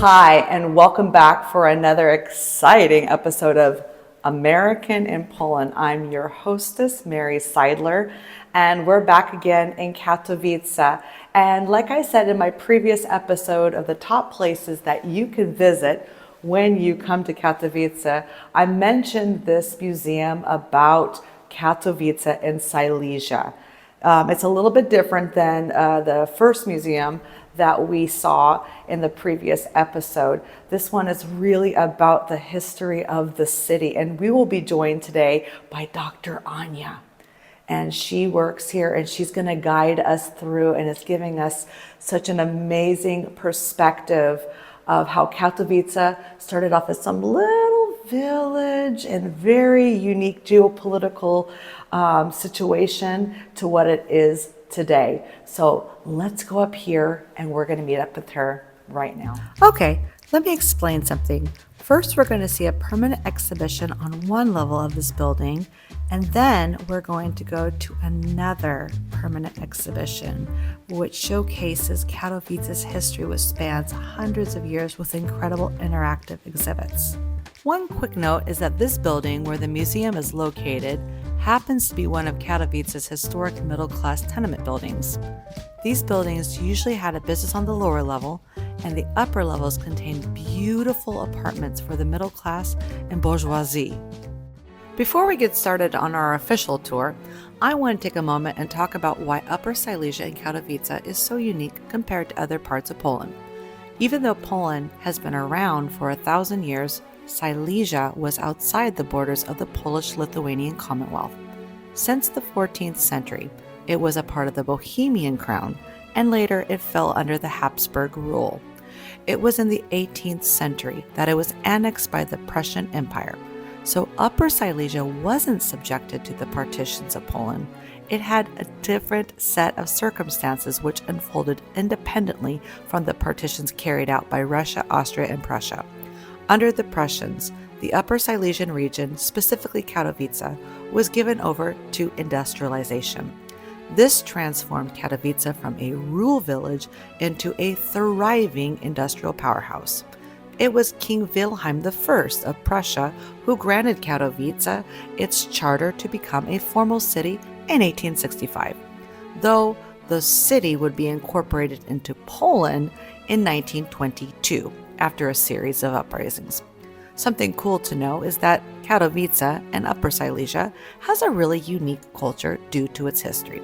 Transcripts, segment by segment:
Hi, and welcome back for another exciting episode of American in Poland. I'm your hostess, Mary Seidler, and we're back again in Katowice. And like I said in my previous episode of the top places that you can visit when you come to Katowice, I mentioned this museum about Katowice in Silesia. It's a little bit different than the first museum that we saw in the previous episode. This one is really about the history of the city, and we will be joined today by Dr. Ania. And she works here and she's going to guide us through, and is giving us such an amazing perspective of how Katowice started off as some little village and very unique geopolitical situation to what it is today. So let's go up here and we're going to meet up with her right now. Okay, let me explain something. First, we're going to see a permanent exhibition on one level of this building, and then we're going to go to another permanent exhibition which showcases Katowice's history, which spans hundreds of years with incredible interactive exhibits. One quick note is that this building where the museum is located happens to be one of Katowice's historic middle-class tenement buildings. These buildings usually had a business on the lower level, and the upper levels contained beautiful apartments for the middle class and bourgeoisie. Before we get started on our official tour, I want to take a moment and talk about why Upper Silesia in Katowice is so unique compared to other parts of Poland. Even though Poland has been around for 1,000 years, Silesia was outside the borders of the Polish-Lithuanian Commonwealth. Since the 14th century, it was a part of the Bohemian crown, and later it fell under the Habsburg rule. It was in the 18th century that it was annexed by the Prussian Empire. So Upper Silesia wasn't subjected to the partitions of Poland. It had a different set of circumstances which unfolded independently from the partitions carried out by Russia, Austria, and Prussia. Under the Prussians, the Upper Silesian region, specifically Katowice, was given over to industrialization. This transformed Katowice from a rural village into a thriving industrial powerhouse. It was King Wilhelm I of Prussia who granted Katowice its charter to become a formal city in 1865, though the city would be incorporated into Poland in 1922 after a series of uprisings. Something cool to know is that Katowice and Upper Silesia has a really unique culture due to its history.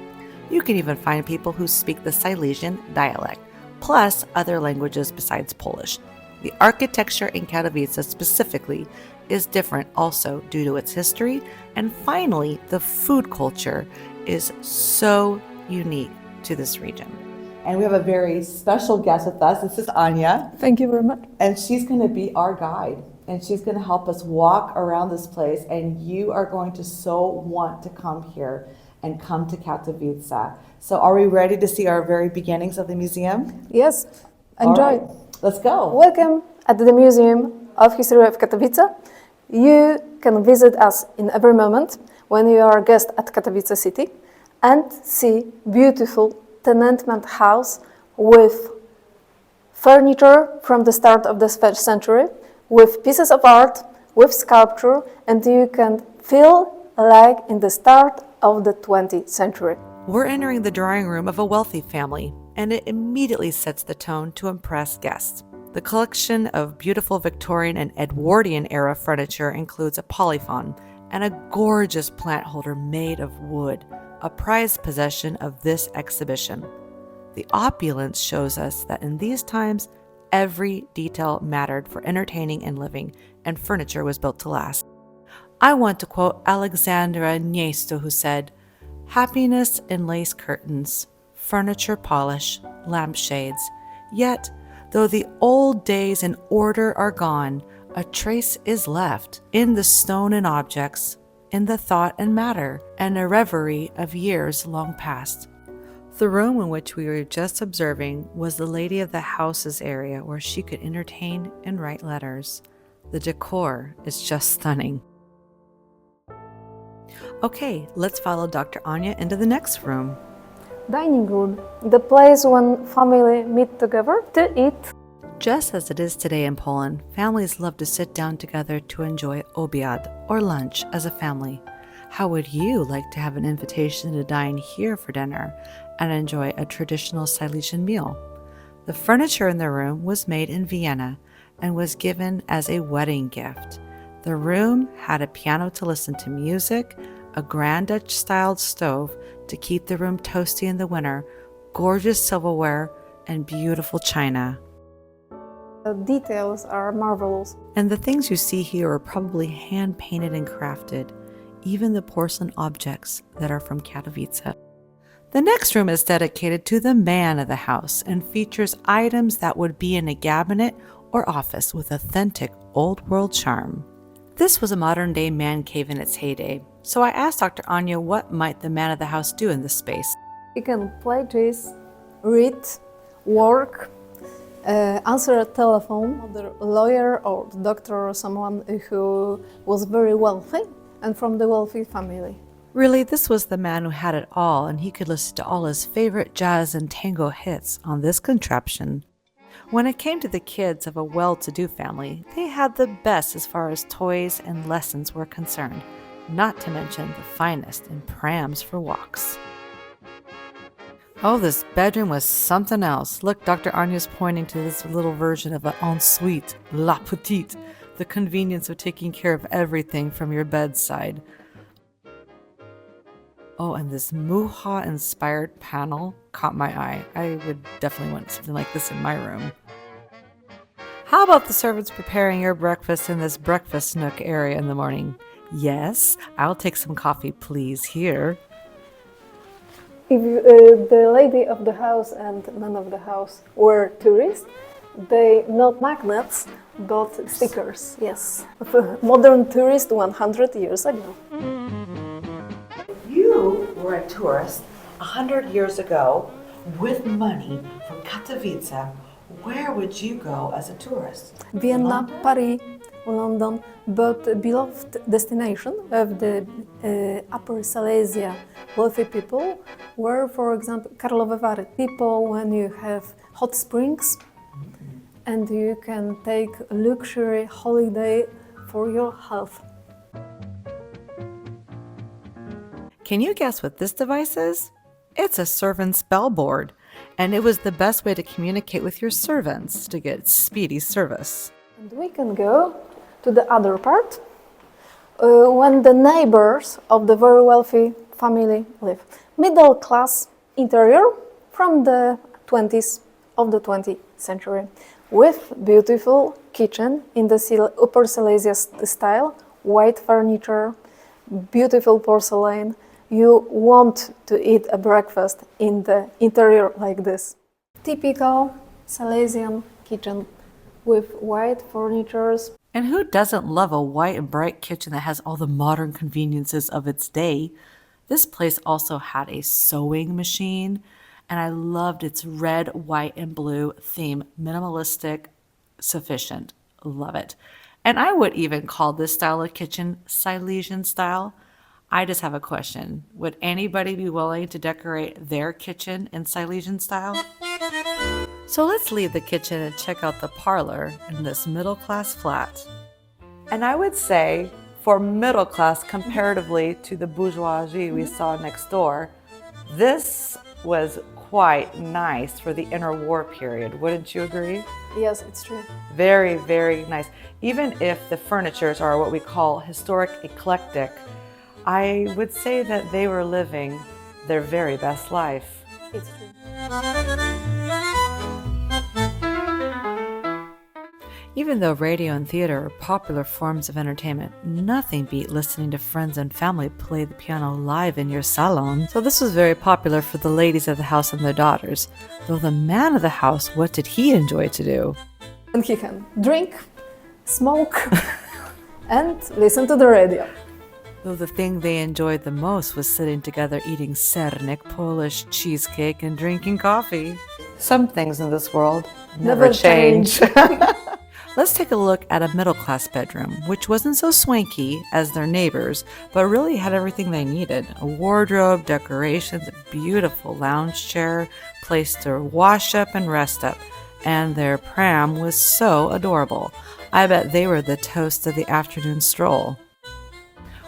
You can even find people who speak the Silesian dialect, plus other languages besides Polish. The architecture in Katowice specifically is different also due to its history. And finally, the food culture is so unique to this region. And we have a very special guest with us. This is Ania. Thank you very much. And she's going to be our guide. And she's going to help us walk around this place. And you are going to so want to come here and come to Katowice. So are we ready to see our very beginnings of the museum? Yes, enjoy. Right, let's go. Welcome at the Museum of History of Katowice. You can visit us in every moment when you are a guest at Katowice city and see beautiful tenement house with furniture from the start of the first century, with pieces of art, with sculpture, and you can feel like in the start of the 20th century. We're entering the drawing room of a wealthy family, and it immediately sets the tone to impress guests. The collection of beautiful Victorian and Edwardian era furniture includes a polyphon and a gorgeous plant holder made of wood, a prized possession of this exhibition. The opulence shows us that in these times, every detail mattered for entertaining and living, and furniture was built to last. I want to quote Alexandra Niesto, who said, "Happiness in lace curtains, furniture polish, lampshades. Yet, though the old days in order are gone, a trace is left in the stone and objects, in the thought and matter, and a reverie of years long past." The room in which we were just observing was the lady of the house's area where she could entertain and write letters. The decor is just stunning. Okay, let's follow Dr. Ania into the next room. Dining room, the place when family meet together to eat. Just as it is today in Poland, families love to sit down together to enjoy obiad, or lunch, as a family. How would you like to have an invitation to dine here for dinner and enjoy a traditional Silesian meal? The furniture in the room was made in Vienna and was given as a wedding gift. The room had a piano to listen to music, a Grand Dutch-styled stove to keep the room toasty in the winter, gorgeous silverware, and beautiful china. The details are marvelous. And the things you see here are probably hand-painted and crafted, even the porcelain objects that are from Katowice. The next room is dedicated to the man of the house and features items that would be in a cabinet or office with authentic old-world charm. This was a modern-day man cave in its heyday, so I asked Dr. Ania what might the man of the house do in this space. You can play chess, read, work, answer a telephone, the lawyer or the doctor or someone who was very wealthy and from the wealthy family. Really, this was the man who had it all, and he could listen to all his favorite jazz and tango hits on this contraption. When it came to the kids of a well-to-do family, they had the best as far as toys and lessons were concerned, not to mention the finest in prams for walks. Oh, this bedroom was something else. Look, Dr. Ania's pointing to this little version of an ensuite, la petite, the convenience of taking care of everything from your bedside. Oh, and this Muha-inspired panel caught my eye. I would definitely want something like this in my room. How about the servants preparing your breakfast in this breakfast nook area in the morning? Yes, I'll take some coffee, please, here. If the lady of the house and man of the house were tourists, they not magnets, but stickers, yes. Modern tourist 100 years ago. You were a tourist 100 years ago with money from Katowice. Where would you go as a tourist? Vienna, Paris, London, but beloved destination of the Upper Silesia wealthy people were, for example, Karlove Vary. People when you have hot springs and you can take a luxury holiday for your health. Can you guess what this device is? It's a servant's bellboard, and it was the best way to communicate with your servants to get speedy service. And we can go to the other part, when the neighbors of the very wealthy family live. Middle class interior from the 20s of the 20th century, with beautiful kitchen in the Upper Silesia style, white furniture, beautiful porcelain. You want to eat a breakfast in the interior like this. Typical Silesian kitchen with white furnitures. And who doesn't love a white and bright kitchen that has all the modern conveniences of its day? This place also had a sewing machine, and I loved its red, white, and blue theme. Minimalistic, sufficient. Love it. And I would even call this style of kitchen Silesian style. I just have a question. Would anybody be willing to decorate their kitchen in Silesian style? So let's leave the kitchen and check out the parlor in this middle-class flat. And I would say, for middle class comparatively to the bourgeoisie we saw next door, this was quite nice for the interwar period. Wouldn't you agree? Yes, it's true. Very, very nice. Even if the furnitures are what we call historic eclectic, I would say that they were living their very best life. It's true. Even though radio and theater are popular forms of entertainment, nothing beat listening to friends and family play the piano live in your salon. So this was very popular for the ladies of the house and their daughters. Though the man of the house, what did he enjoy to do? And he can drink, smoke, and listen to the radio. Though the thing they enjoyed the most was sitting together eating sernik, Polish cheesecake, and drinking coffee. Some things in this world Never never change. Let's take a look at a middle-class bedroom, which wasn't so swanky as their neighbors, but really had everything they needed. A wardrobe, decorations, a beautiful lounge chair, place to wash up and rest up. and their pram was so adorable. I bet they were the toast of the afternoon stroll.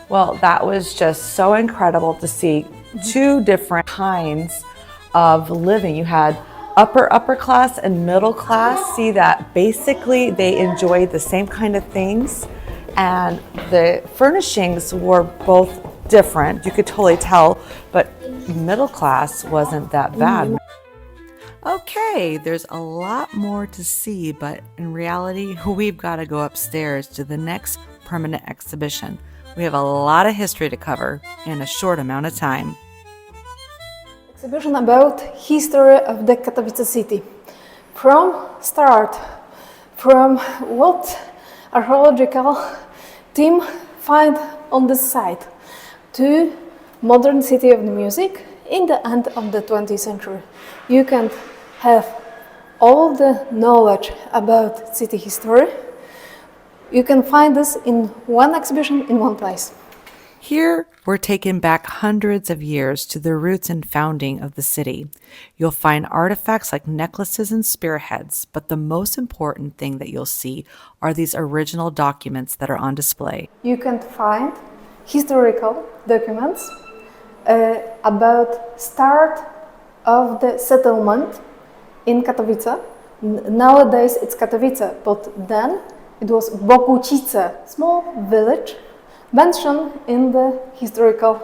Well, that was just so incredible to see two different kinds of living. You had upper class and middle class. See that basically they enjoyed the same kind of things, and the furnishings were both different. You could totally tell, but middle class wasn't that bad. Okay, there's a lot more to see, but in reality, we've got to go upstairs to the next permanent exhibition. We have a lot of history to cover in a short amount of time. Exhibition about history of the Katowice city. From start, from what archaeological team find on the site to modern city of the music in the end of the 20th century. You can have all the knowledge about city history. You can find this in one exhibition in one place. Here, we're taken back hundreds of years to the roots and founding of the city. You'll find artifacts like necklaces and spearheads, but the most important thing that you'll see are these original documents that are on display. You can find historical documents about start of the settlement in Katowice. Nowadays it's Katowice, but then it was Bogucice, small village mentioned in the historical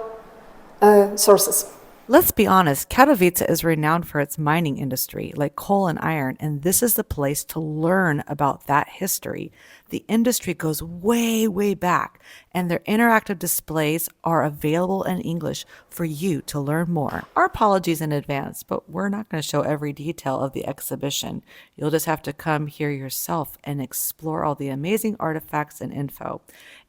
sources. Let's be honest, Katowice is renowned for its mining industry, like coal and iron, and this is the place to learn about that history. The industry goes way, way back, and their interactive displays are available in English for you to learn more. Our apologies in advance, but we're not going to show every detail of the exhibition. You'll just have to come here yourself and explore all the amazing artifacts and info.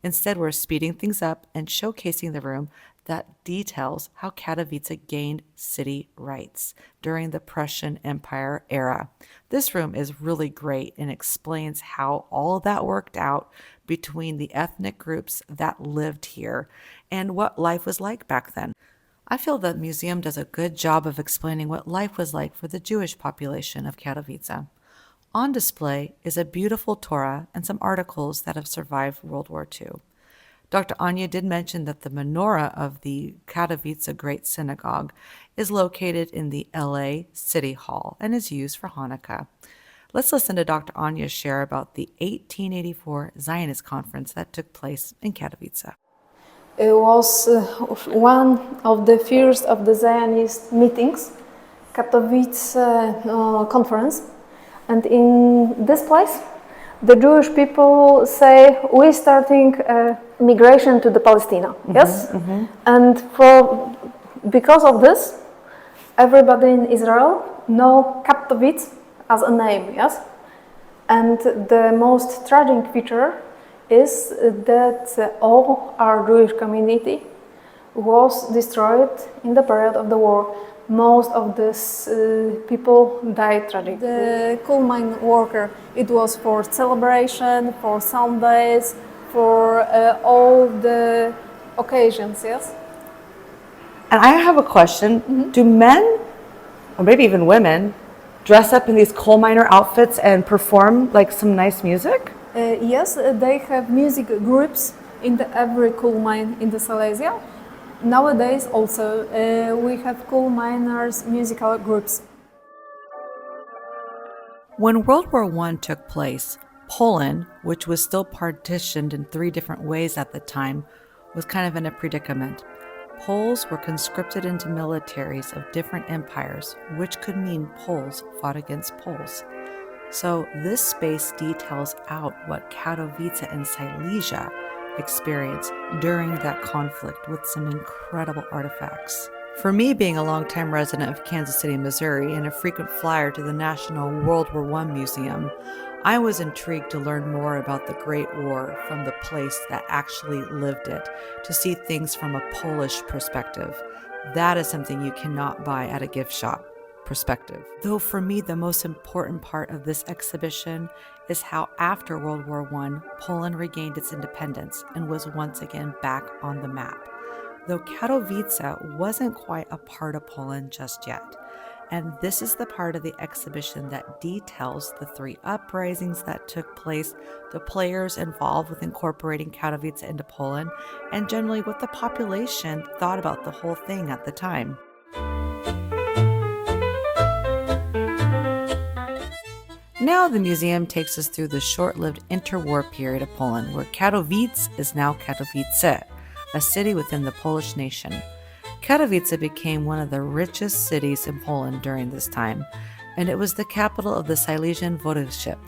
Instead, we're speeding things up and showcasing the room that details how Katowice gained city rights during the Prussian Empire era. This room is really great and explains how all of that worked out between the ethnic groups that lived here and what life was like back then. I feel the museum does a good job of explaining what life was like for the Jewish population of Katowice. On display is a beautiful Torah and some articles that have survived World War II. Dr. Ania did mention that the menorah of the Katowice Great Synagogue is located in the LA City Hall and is used for Hanukkah. Let's listen to Dr. Ania share about the 1884 Zionist conference that took place in Katowice. It was one of the first of the Zionist meetings, Katowice conference, and in this place the Jewish people say we're starting migration to the Palestine, yes? Mm-hmm. And because of this, everybody in Israel know Katowice as a name, yes? And the most tragic feature is that all our Jewish community was destroyed in the period of the war. Most of these people died tragically. The coal mine worker, it was for celebration, for Sundays, for all the occasions, yes? And I have a question. Mm-hmm. Do men, or maybe even women, dress up in these coal miner outfits and perform like some nice music? Yes, they have music groups in every coal mine in the Silesia. Nowadays also we have coal miners musical groups. When World War I took place, Poland, which was still partitioned in 3 different ways at the time, was kind of in a predicament. Poles were conscripted into militaries of different empires, which could mean Poles fought against Poles. So this space details out what Katowice and Silesia experienced during that conflict with some incredible artifacts. For me, being a longtime resident of Kansas City, Missouri, and a frequent flyer to the National World War I Museum, I was intrigued to learn more about the Great War from the place that actually lived it, to see things from a Polish perspective. That is something you cannot buy at a gift shop. Perspective. Though for me, the most important part of this exhibition is how after World War I, Poland regained its independence and was once again back on the map. Though Katowice wasn't quite a part of Poland just yet. And this is the part of the exhibition that details the 3 uprisings that took place, the players involved with incorporating Katowice into Poland, and generally what the population thought about the whole thing at the time. Now the museum takes us through the short-lived interwar period of Poland, where Katowice is now Katowice, a city within the Polish nation. Katowice became one of the richest cities in Poland during this time, and it was the capital of the Silesian voivodeship.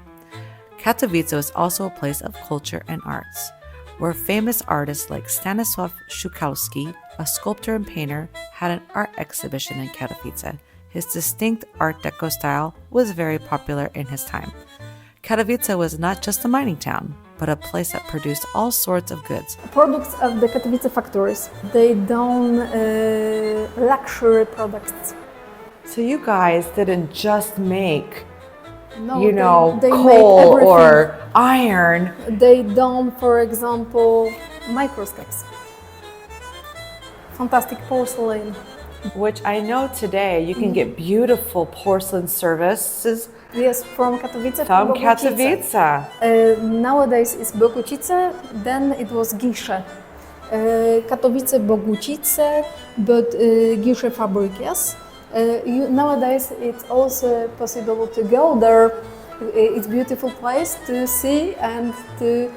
Katowice was also a place of culture and arts, where famous artists like Stanisław Szukowski, a sculptor and painter, had an art exhibition in Katowice. His distinct Art Deco style was very popular in his time. Katowice was not just a mining town, but a place that produced all sorts of goods. Products of the Katowice factories, they done luxury products. So you guys didn't just make, No, they coal made or iron. They done, for example, microscopes, fantastic porcelain. Which I know today you can get beautiful porcelain services Yes, from Katowice. from Katowice. Nowadays it's Bogucice, then it was Gisze. Katowice, Bogucice, but Gisze Fabryk, yes. Nowadays it's also possible to go there. It's a beautiful place to see and to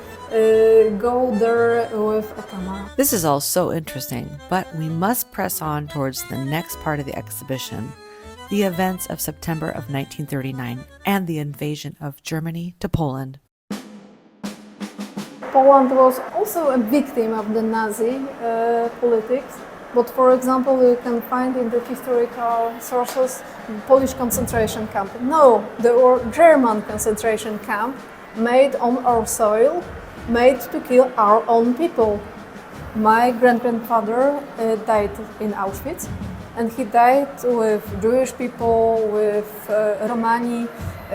go there with a camera. This is all so interesting, but we must press on towards the next part of the exhibition, the events of September of 1939 and the invasion of Germany to Poland. Poland was also a victim of the Nazi politics, but for example you can find in the historical sources Polish concentration camp. No, there were German concentration camp made on our soil, made to kill our own people. My grandfather died in Auschwitz, and he died with Jewish people, with Romani,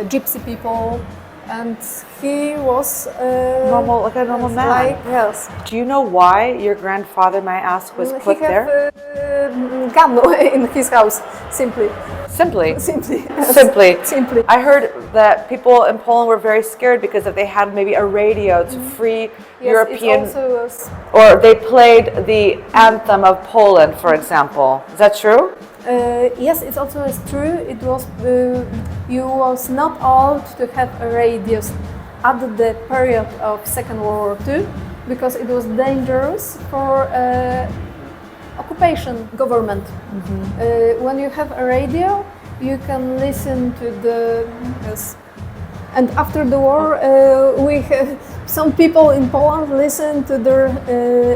gypsy people, and he was Like a normal man. Yes. Do you know why your grandfather, may I ask, was put there? Gun in his house, simply. Simply. Simply. Simply. I heard that people in Poland were very scared because if they had maybe a radio to free European, It also was, or they played the anthem of Poland, for example. Is that true? yes, it also is true. It was you was not allowed to have a radios at the period of Second World War II because it was dangerous for occupation government. When you have a radio, you can listen to the yes. And after the war, some people in Poland listened to their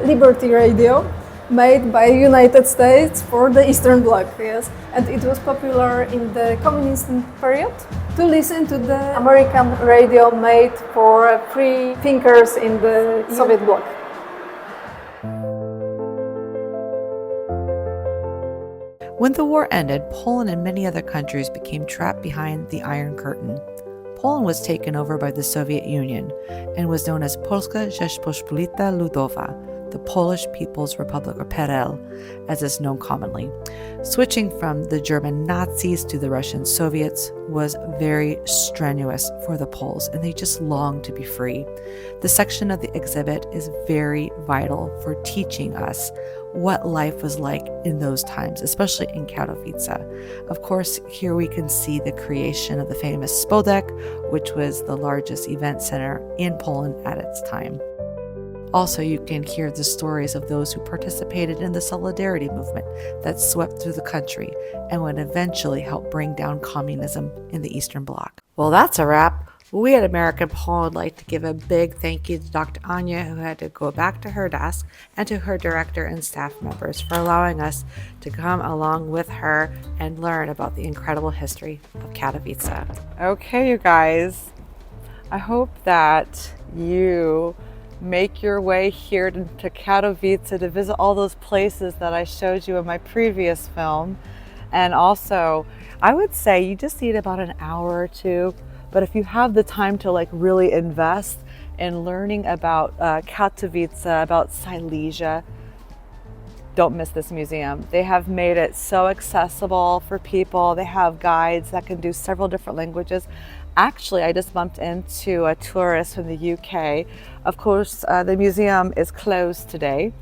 Liberty radio, made by United States for the Eastern Bloc. Yes, and it was popular in the communist period to listen to the American radio made for free thinkers in the Soviet bloc. When the war ended, Poland and many other countries became trapped behind the Iron Curtain. Poland was taken over by the Soviet Union and was known as Polska Rzeczpospolita Ludowa, the Polish People's Republic, or PRL, as is known commonly. Switching from the German Nazis to the Russian Soviets was very strenuous for the Poles, and they just longed to be free. The section of the exhibit is very vital for teaching us what life was like in those times, especially in Katowice. Of course, here we can see the creation of the famous Spodek, which was the largest event center in Poland at its time. Also, you can hear the stories of those who participated in the Solidarity movement that swept through the country and would eventually help bring down communism in the Eastern Bloc. Well, that's a wrap. We at American Poland would like to give a big thank you to Dr. Ania, who had to go back to her desk, and to her director and staff members for allowing us to come along with her and learn about the incredible history of Katowice. Okay, you guys. I hope that you make your way here to Katowice to visit all those places that I showed you in my previous film. And also, I would say you just need about an hour or two. But if you have the time to really invest in learning about Katowice, about Silesia, don't miss this museum. They have made it so accessible for people. They have guides that can do several different languages. Actually, I just bumped into a tourist from the UK. Of course, the museum is closed today,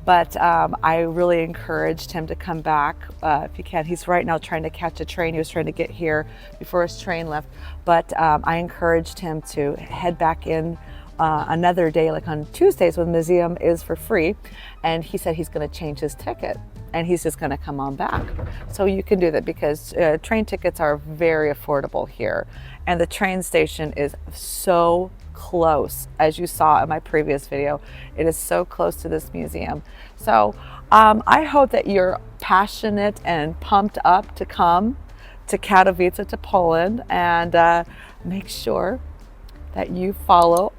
but I really encouraged him to come back if he can. He's right now trying to catch a train. He was trying to get here before his train left, but I encouraged him to head back in another day, like on Tuesdays when the museum is for free, and he said he's going to change his ticket and he's just going to come on back. So you can do that because train tickets are very affordable here, and the train station is so close. As you saw in my previous video, it is so close to this museum. So I hope that you're passionate and pumped up to come to Katowice, to Poland, and make sure that you follow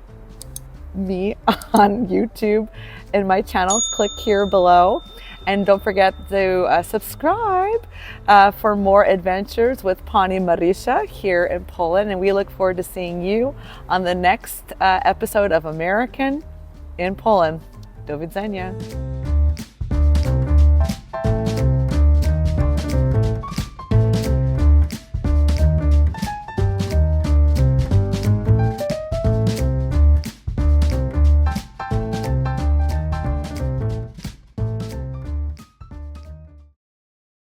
me on YouTube and my channel. Click here below, and don't forget to subscribe for more adventures with Pani Marisha here in Poland, and we look forward to seeing you on the next episode of American in Poland. Do widzenia.